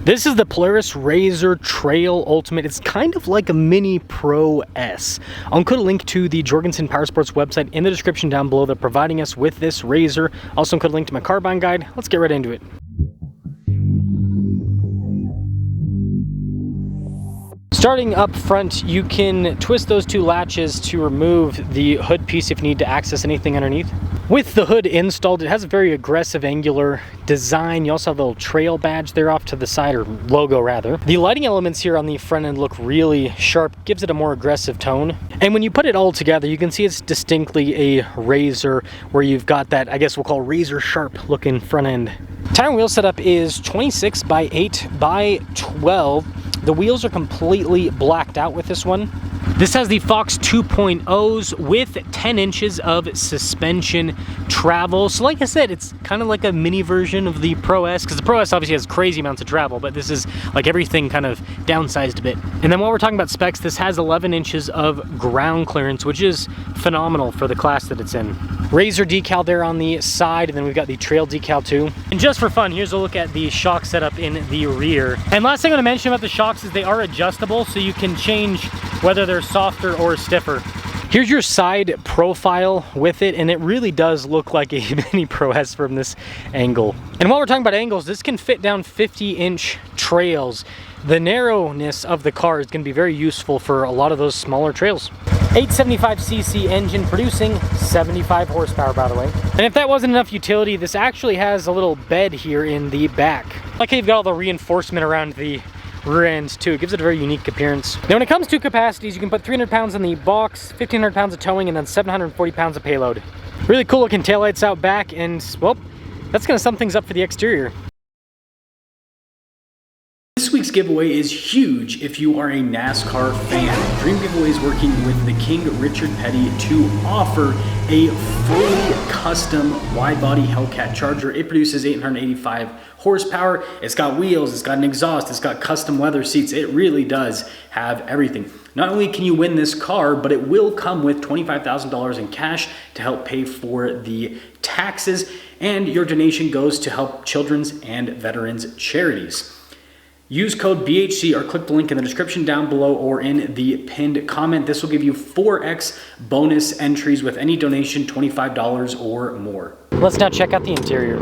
This is the Polaris RZR Trail Ultimate. It's kind of like a mini Pro S. I'll include a link to the Jorgensen Powersports website in the description down below. They're providing us with this RZR. Also include a link to my car buying guide. Let's get right into it. Starting up front, you can twist those two latches to remove the hood piece if you need to access anything underneath. With the hood installed, it has a very aggressive angular design. You also have a little trail badge there off to the side, or logo rather. The lighting elements here on the front end look really sharp, gives it a more aggressive tone. And when you put it all together, you can see it's distinctly a RZR, where you've got that, I guess we'll call razor sharp looking front end. Tire and wheel setup is 26 by 8 by 12. The wheels are completely blacked out with this one. This has the Fox 2.0s with 10 inches of suspension travel. So like I said, it's kind of like a mini version of the Pro S, because the Pro S obviously has crazy amounts of travel, but this is like everything kind of downsized a bit. And then while we're talking about specs, this has 11 inches of ground clearance, which is phenomenal for the class that it's in. RZR decal there on the side, and then we've got the trail decal too. And just for fun, here's a look at the shock setup in the rear. And last thing I'm going to mention about the shocks is they are adjustable, so you can change whether they're softer or stiffer. Here's your side profile with it, and it really does look like a mini Pro S from this angle. And while we're talking about angles, this can fit down 50-inch trails. The narrowness of the car is going to be very useful for a lot of those smaller trails. 875cc engine producing 75 horsepower, by the way. And if that wasn't enough utility, this actually has a little bed here in the back. Like how you've got all the reinforcement around the rear end too. It gives it a very unique appearance. Now when it comes to capacities, you can put 300 pounds in the box, 1,500 pounds of towing, and then 740 pounds of payload. Really cool looking taillights out back, and well, that's gonna sum things up for the exterior. This week's giveaway is huge if you are a NASCAR fan. Dream Giveaway is working with the King Richard Petty to offer a fully custom wide-body Hellcat Charger. It produces 885 horsepower. It's got wheels, it's got an exhaust, it's got custom leather seats. It really does have everything. Not only can you win this car, but it will come with $25,000 in cash to help pay for the taxes, and your donation goes to help children's and veterans charities. Use code BHC or click the link in the description down below or in the pinned comment. This will give you 4x bonus entries with any donation, $25 or more. Let's now check out the interior.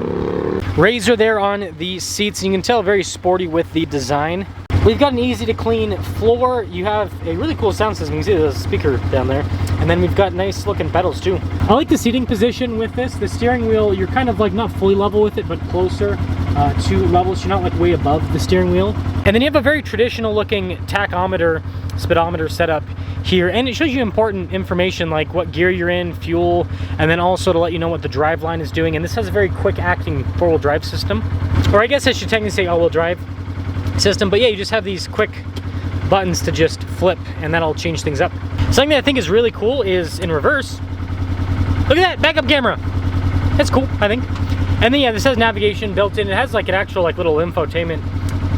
RZR there on the seats, and you can tell very sporty with the design. We've got an easy to clean floor. You have a really cool sound system. You can see the speaker down there. And then we've got nice looking pedals too. I like the seating position with this. The steering wheel, you're kind of like not fully level with it, but closer to level. So you're not like way above the steering wheel. And then you have a very traditional looking tachometer, speedometer setup here. And it shows you important information like what gear you're in, fuel, and then also to let you know what the drive line is doing. And this has a very quick acting four-wheel drive system. Or I guess I should technically say all-wheel drive system, but yeah, you just have these quick buttons to just flip, and that'll change things up. Something that I think is really cool is in reverse. Look at that backup camera. That's cool, I think. And then yeah, this has navigation built in. It has like an actual like little infotainment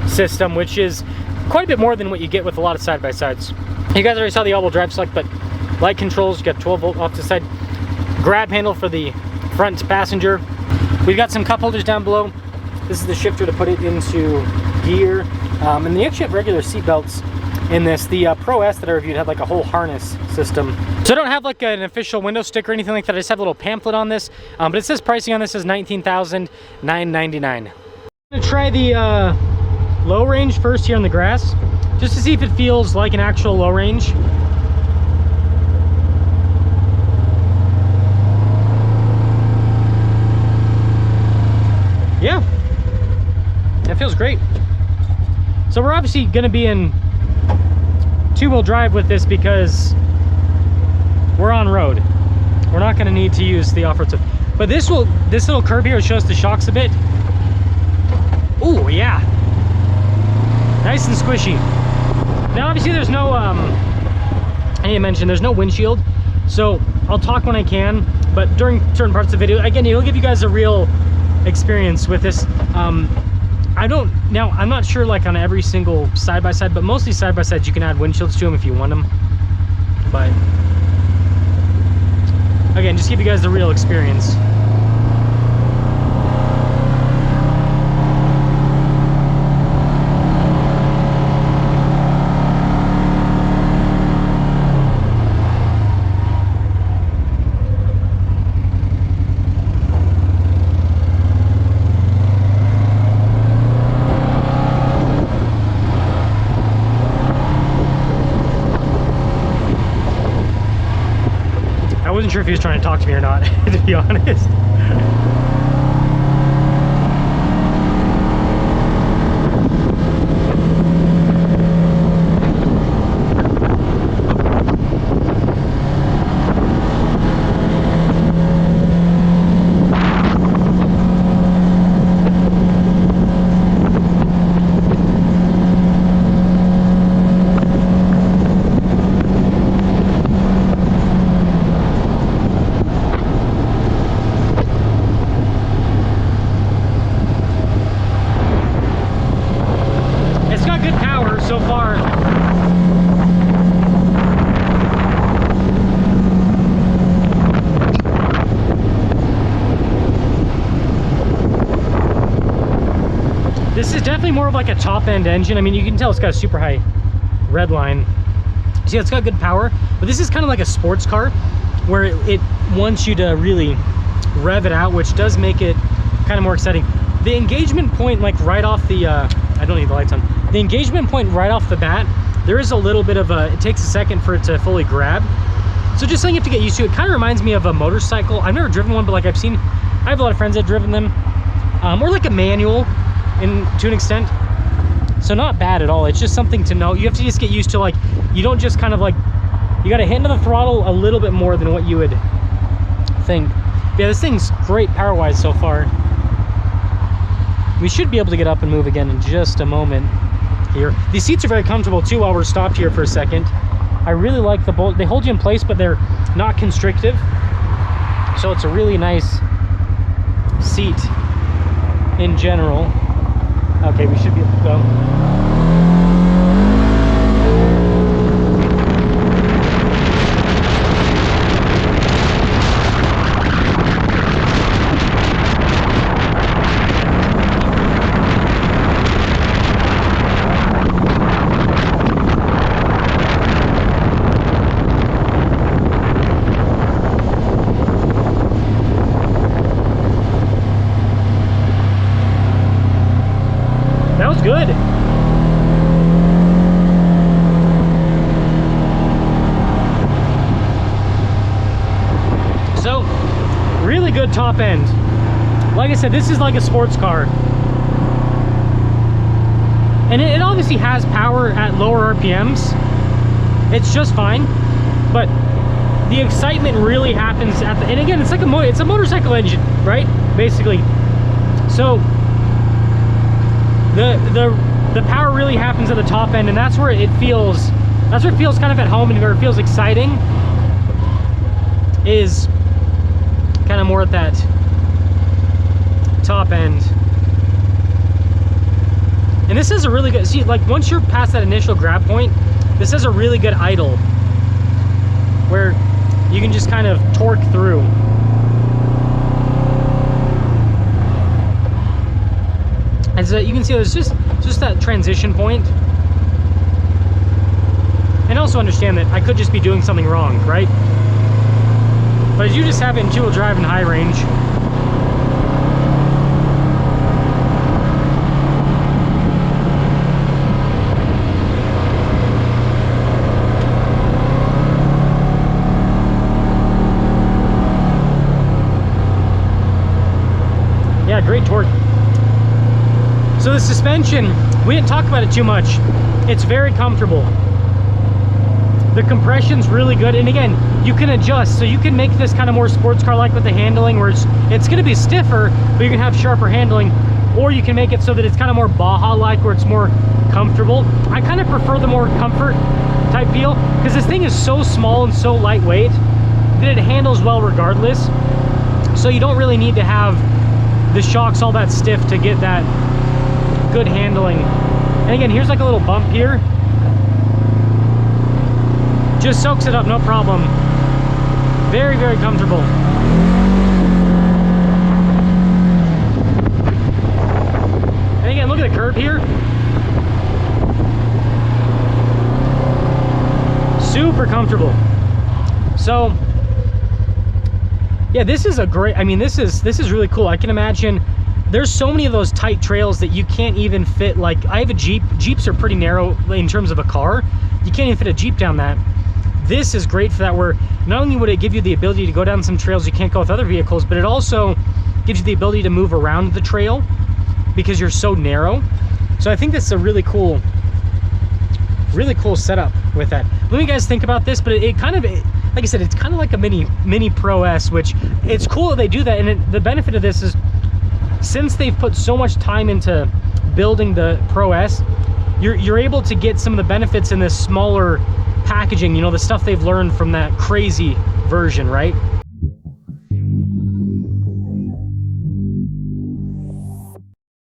system, which is quite a bit more than what you get with a lot of side-by-sides. You guys already saw the all-wheel drive select, but light controls, you got 12 volt off to the side, grab handle for the front passenger. We've got some cup holders down below. This is the shifter to put it into gear, and they actually have regular seat belts in this. The Pro S that I reviewed had like a whole harness system. So I don't have like an official window sticker or anything like that. I just have a little pamphlet on this, but it says pricing on this is $19,999. I'm gonna try the low range first here on the grass, just to see if it feels like an actual low range. Yeah, that feels great. So we're obviously going to be in two-wheel drive with this because we're on road. We're not going to need to use the off-road stuff. But this little curb here shows the shocks a bit. Oh yeah, nice and squishy. Now obviously there's no, I need to mention there's no windshield, so I'll talk when I can. But during certain parts of the video, again, it'll give you guys a real experience with this. I'm not sure like on every single side-by-side, but mostly side-by-sides you can add windshields to them if you want them. But again, just give you guys the real experience. sure if he was trying to talk to me or not, to be honest. So far. This is definitely more of like a top end engine. I mean, you can tell it's got a super high red line. See, it's got good power, but this is kind of like a sports car where it wants you to really rev it out, which does make it kind of more exciting. The engagement point, like right off the, I don't need the lights on. The engagement point right off the bat, there is a little bit of a, it takes a second for it to fully grab. So just something you have to get used to. It kind of reminds me of a motorcycle. I've never driven one, but like I have a lot of friends that have driven them. Or like a manual to an extent. So not bad at all. It's just something to know. You have to just get used to, like, you don't just kind of like, you got to hit into the throttle a little bit more than what you would think. But yeah, this thing's great power-wise so far. We should be able to get up and move again in just a moment here. These seats are very comfortable too while we're stopped here for a second. I really like the bolt. They hold you in place, but they're not constrictive. So it's a really nice seat in general. Okay, we should be able to go. Good. So, really good top end. Like I said, this is like a sports car. And it obviously has power at lower RPMs. It's just fine. But the excitement really happens at the, and again, it's like it's a motorcycle engine, right? Basically. So, the power really happens at the top end, and that's where it feels kind of at home, and where it feels exciting is kind of more at that top end. And this is a really good, see, like once you're past that initial grab point, this is a really good idle where you can just kind of torque through. And so you can see there's just that transition point. And also understand that I could just be doing something wrong, right? But as you just have it in two-wheel drive and high range, yeah, great torque. So the suspension, we didn't talk about it too much. It's very comfortable. The compression's really good, and again, you can adjust, so you can make this kind of more sports car like with the handling, where it's going to be stiffer, but you can have sharper handling, or you can make it so that it's kind of more Baja-like, where it's more comfortable. I kind of prefer the more comfort type feel, because this thing is so small and so lightweight that it handles well regardless. So you don't really need to have the shocks all that stiff to get that good handling. And again, here's like a little bump here. Just soaks it up, no problem. Very, very comfortable. And again, look at the curb here. Super comfortable. So, yeah, this is a great, I mean, this is really cool. I can imagine there's so many of those tight trails that you can't even fit, like I have a Jeep. Jeeps are pretty narrow in terms of a car. You can't even fit a Jeep down that. this is great for that, where not only would it give you the ability to go down some trails you can't go with other vehicles, but it also gives you the ability to move around the trail because you're so narrow. So I think that's a really cool setup with that. Let me guys think about this, but it kind of, like I said, it's kind of like a mini Pro S, which it's cool that they do that. And the benefit of this is, since they've put so much time into building the Pro S, you're able to get some of the benefits in this smaller packaging, you know, the stuff they've learned from that crazy version, right?